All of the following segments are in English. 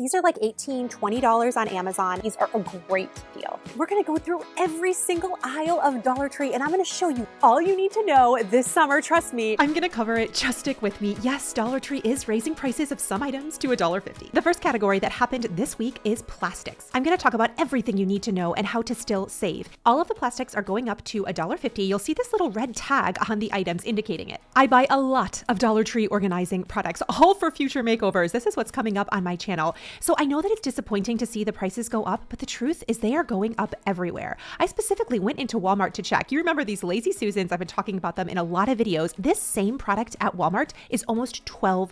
These are like $18, $20 on Amazon. These are a great deal. We're gonna go through every single aisle of Dollar Tree and I'm gonna show you all you need to know this summer, trust me. I'm gonna cover it, just stick with me. Yes, Dollar Tree is raising prices of some items to $1.50. The first category that happened this week is plastics. I'm gonna talk about everything you need to know and how to still save. All of the plastics are going up to $1.50. You'll see this little red tag on the items indicating it. I buy a lot of Dollar Tree organizing products, all for future makeovers. This is what's coming up on my channel. So I know that it's disappointing to see the prices go up, but the truth is they are going up everywhere. I specifically went into Walmart to check. You remember these Lazy Susans, I've been talking about them in a lot of videos. This same product at Walmart is almost $12.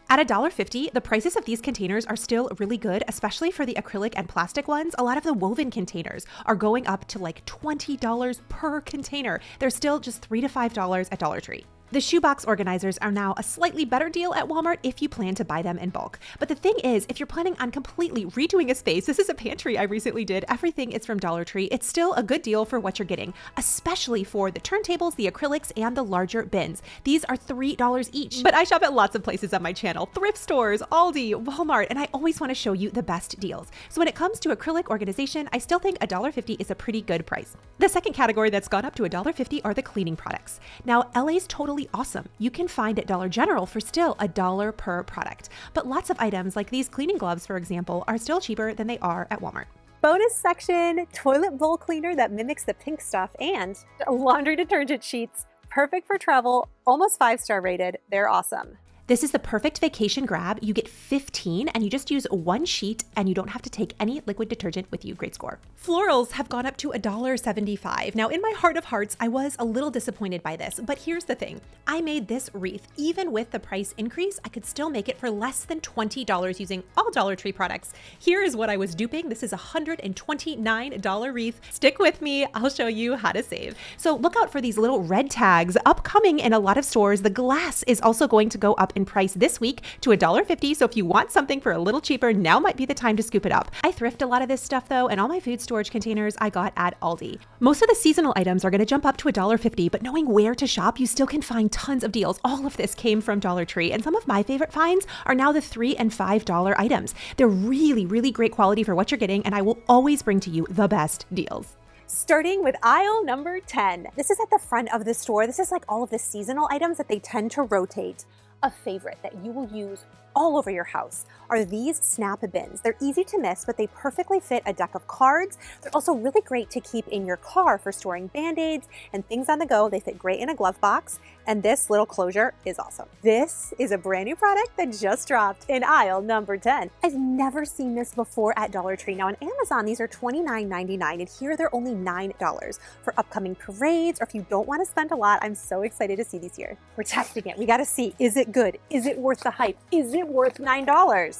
At $1.50, the prices of these containers are still really good, especially for the acrylic and plastic ones. A lot of the woven containers are going up to like $20 per container. They're still just $3 to $5 at Dollar Tree. The shoebox organizers are now a slightly better deal at Walmart if you plan to buy them in bulk. But the thing is, if you're planning on completely redoing a space, this is a pantry I recently did, everything is from Dollar Tree, it's still a good deal for what you're getting, especially for the turntables, the acrylics, and the larger bins. These are $3 each. But I shop at lots of places on my channel, thrift stores, Aldi, Walmart, and I always want to show you the best deals. So when it comes to acrylic organization, I still think $1.50 is a pretty good price. The second category that's gone up to $1.50 are the cleaning products. Now, LA's totally awesome. You can find at Dollar General for still $1 per product. But lots of items like these cleaning gloves, for example, are still cheaper than they are at Walmart. Bonus section, toilet bowl cleaner that mimics the pink stuff and laundry detergent sheets. Perfect for travel, almost 5-star rated. They're awesome. This is the perfect vacation grab. You get 15 and you just use one sheet and you don't have to take any liquid detergent with you. Great score. Florals have gone up to $1.75. Now, in my heart of hearts, I was a little disappointed by this, but here's the thing. I made this wreath. Even with the price increase, I could still make it for less than $20 using all Dollar Tree products. Here is what I was duping. This is a $129 wreath. Stick with me. I'll show you how to save. So look out for these little red tags upcoming in a lot of stores. The glass is also going to go up in price this week to $1.50. So if you want something for a little cheaper, now might be the time to scoop it up. I thrift a lot of this stuff though, and all my food storage containers I got at Aldi. Most of the seasonal items are going to jump up to $1.50, but knowing where to shop, you still can find tons of deals. All of this came from Dollar Tree, and some of my favorite finds are now the $3 and $5 items. They're really, really great quality for what you're getting, and I will always bring to you the best deals. Starting with aisle number 10. This is at the front of the store. This is like all of the seasonal items that they tend to rotate. A favorite that you will use all over your house are these snap bins. They're easy to miss, but they perfectly fit a deck of cards. They're also really great to keep in your car for storing Band-Aids and things on the go. They fit great in a glove box, and this little closure is awesome. This is a brand new product that just dropped in aisle number 10. I've never seen this before at Dollar Tree. Now on Amazon, these are $29.99, and here they're only $9 for upcoming parades, or if you don't want to spend a lot. I'm so excited to see these here. We're testing it. We got to see, is it good? Is it worth the hype? Is it worth $9?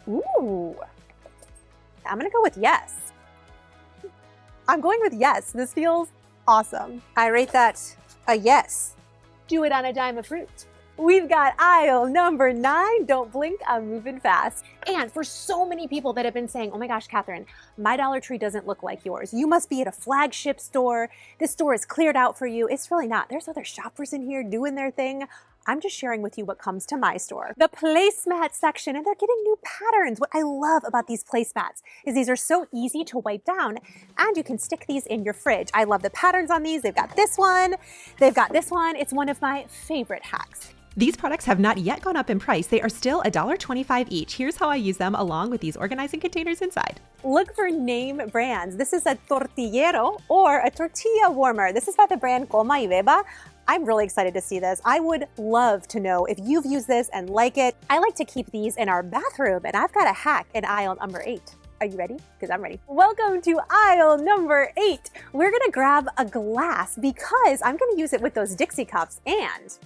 Ooh, I'm gonna go with yes. I'm going with yes. This feels awesome. I rate that a yes. Do it on a dime of fruit. We've got aisle number 9. Don't blink, I'm moving fast. And for so many people that have been saying, oh my gosh, Kathryn, my Dollar Tree doesn't look like yours. You must be at a flagship store. This store is cleared out for you. It's really not. There's other shoppers in here doing their thing. I'm just sharing with you what comes to my store. The placemat section, and they're getting new patterns. What I love about these placemats is these are so easy to wipe down, and you can stick these in your fridge. I love the patterns on these. They've got this one, they've got this one. It's one of my favorite hacks. These products have not yet gone up in price. They are still $1.25 each. Here's how I use them along with these organizing containers inside. Look for name brands. This is a tortillero or a tortilla warmer. This is by the brand Coma y Beba. I'm really excited to see this. I would love to know if you've used this and like it. I like to keep these in our bathroom, and I've got a hack in aisle number 8. Are you ready? Because I'm ready. Welcome to aisle number 8. We're gonna grab a glass because I'm gonna use it with those Dixie cups, and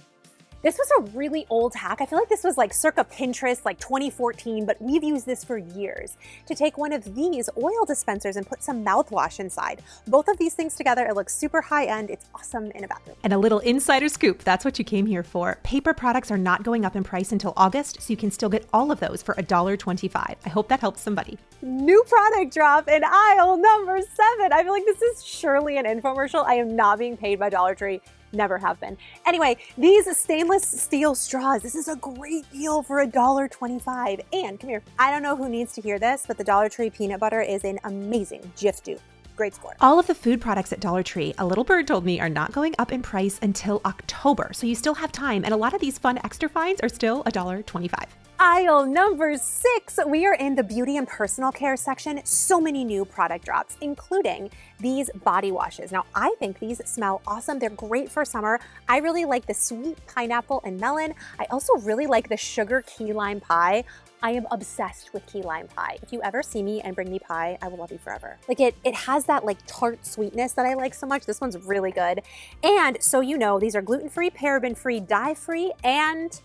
this was a really old hack. I feel like this was like circa Pinterest, like 2014, but we've used this for years. To take one of these oil dispensers and put some mouthwash inside. Both of these things together, it looks super high end. It's awesome in a bathroom. And a little insider scoop, that's what you came here for. Paper products are not going up in price until August, so you can still get all of those for $1.25. I hope that helps somebody. New product drop in aisle number 7. I feel like this is surely an infomercial. I am not being paid by Dollar Tree. Never have been. Anyway, these stainless steel straws, this is a great deal for $1.25. And come here, I don't know who needs to hear this, but the Dollar Tree peanut butter is an amazing Jif dupe. Great score. All of the food products at Dollar Tree, a little bird told me, are not going up in price until October, so you still have time, and a lot of these fun extra finds are still $1.25. Aisle number 6, we are in the beauty and personal care section. So many new product drops, including these body washes. Now, I think these smell awesome. They're great for summer. I really like the sweet pineapple and melon. I also really like the sugar key lime pie. I am obsessed with key lime pie. If you ever see me and bring me pie, I will love you forever. Like it has that like tart sweetness that I like so much. This one's really good. And so you know, these are gluten-free, paraben-free, dye-free, and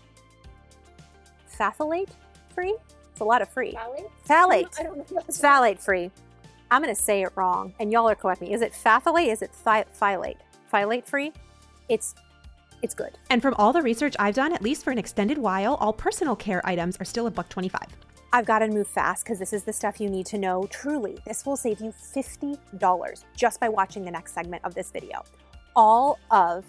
phthalate-free? It's a lot of free. Phthalate. I don't know. It's phthalate-free. I'm gonna say it wrong, and y'all are correct me. Is it phthalate? Is it phthalate? Phthalate-free? It's good. And from all the research I've done, at least for an extended while, all personal care items are still $1.25. I've got to move fast because this is the stuff you need to know. Truly, this will save you $50 just by watching the next segment of this video. All of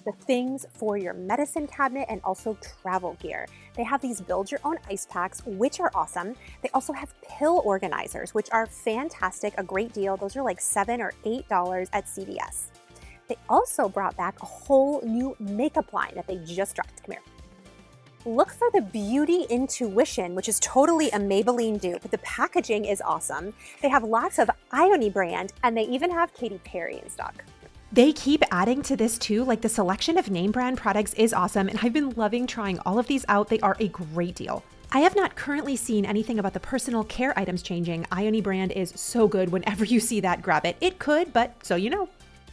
the things for your medicine cabinet and also travel gear. They have these build your own ice packs, which are awesome. They also have pill organizers, which are fantastic, a great deal. Those are like $7 or $8 at CVS. They also brought back a whole new makeup line that they just dropped. Come here. Look for the Beauty Intuition, which is totally a Maybelline dupe. The packaging is awesome. They have lots of Ione brand, and they even have Katy Perry in stock. They keep adding to this too, like the selection of name brand products is awesome, and I've been loving trying all of these out. They are a great deal. I have not currently seen anything about the personal care items changing. Ione brand is so good. Whenever you see that, grab it. It could, but so you know.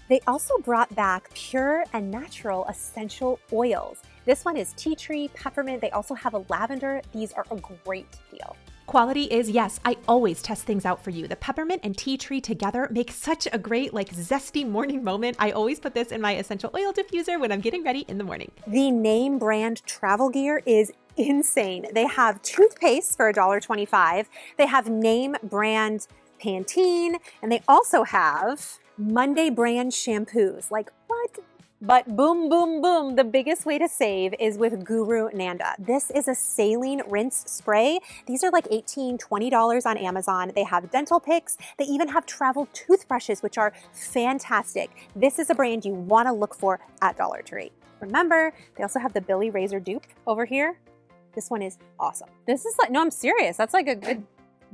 They also brought back pure and natural essential oils. This one is tea tree, peppermint. They also have a lavender. These are a great deal. Quality is, yes, I always test things out for you. The peppermint and tea tree together make such a great, like, zesty morning moment. I always put this in my essential oil diffuser when I'm getting ready in the morning. The name brand travel gear is insane. They have toothpaste for $1.25. They have name brand Pantene, and they also have Monday brand shampoos. Like, what? But boom, boom, boom, the biggest way to save is with Guru Nanda. This is a saline rinse spray. These are like $18, $20 on Amazon. They have dental picks. They even have travel toothbrushes, which are fantastic. This is a brand you want to look for at Dollar Tree. Remember, they also have the Billy Razor dupe over here. This one is awesome. This is like, no, I'm serious. That's like a good,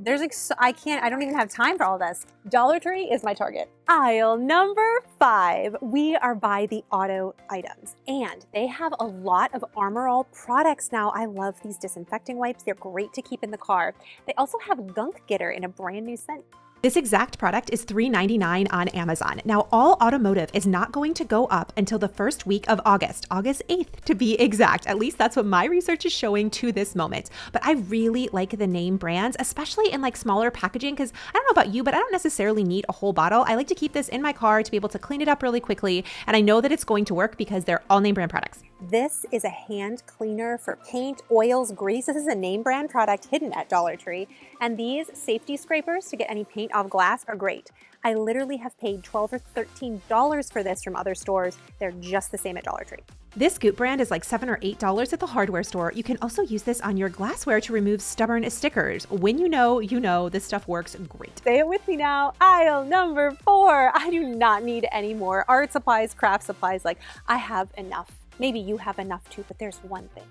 I don't even have time for all this. Dollar Tree is my target. Aisle number 5, we are by the auto items, and they have a lot of Armor All products now. I love these disinfecting wipes. They're great to keep in the car. They also have Gunk Getter in a brand new scent. This exact product is $3.99 on Amazon. Now, all automotive is not going to go up until the first week of August 8th to be exact. At least that's what my research is showing to this moment. But I really like the name brands, especially in like smaller packaging, because I don't know about you, but I don't necessarily need a whole bottle. I like to keep this in my car to be able to clean it up really quickly. And I know that it's going to work because they're all name brand products. This is a hand cleaner for paint, oils, grease. This is a name brand product hidden at Dollar Tree. And these safety scrapers to get any paint off glass are great. I literally have paid $12 or $13 for this from other stores. They're just the same at Dollar Tree. This Goop brand is like $7 or $8 at the hardware store. You can also use this on your glassware to remove stubborn stickers. When you know, this stuff works great. Say it with me now. Aisle number 4. I do not need any more art supplies, craft supplies. Like, I have enough. Maybe you have enough too, but there's one thing.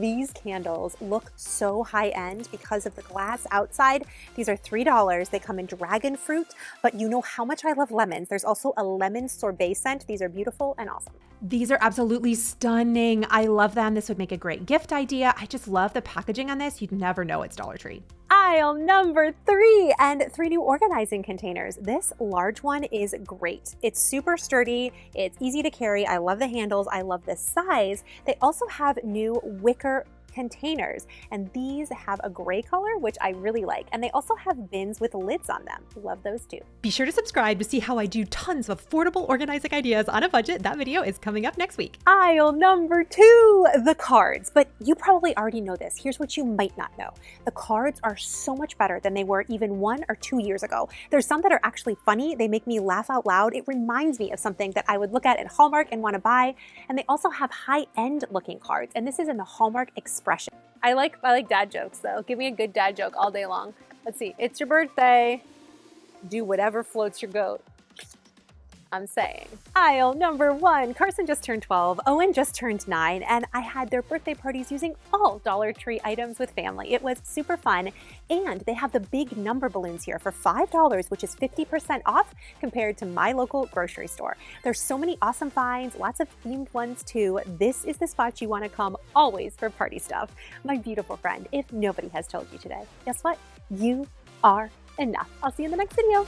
These candles look so high-end because of the glass outside. These are $3. They come in dragon fruit, but you know how much I love lemons. There's also a lemon sorbet scent. These are beautiful and awesome. These are absolutely stunning. I love them. This would make a great gift idea. I just love the packaging on this. You'd never know it's Dollar Tree. Aisle number 3, and 3 new organizing containers. This large one is great. It's super sturdy. It's easy to carry. I love the handles. I love the size. They also have new wicker containers, and these have a gray color, which I really like. And they also have bins with lids on them. Love those too. Be sure to subscribe to see how I do tons of affordable organizing ideas on a budget. That video is coming up next week. Aisle number 2, the cards. But you probably already know this. Here's what you might not know. The cards are so much better than they were even 1 or 2 years ago. There's some that are actually funny. They make me laugh out loud. It reminds me of something that I would look at Hallmark and want to buy. And they also have high-end looking cards. And this is in the Hallmark expression. I like dad jokes though. Give me a good dad joke all day long. Let's see. It's your birthday. Do whatever floats your goat. I'm saying. Aisle number 1. Carson just turned 12, Owen just turned 9, and I had their birthday parties using all Dollar Tree items with family. It was super fun, and they have the big number balloons here for $5, which is 50% off compared to my local grocery store. There's so many awesome finds, lots of themed ones too. This is the spot you want to come always for party stuff. My beautiful friend, if nobody has told you today, guess what? You are enough. I'll see you in the next video.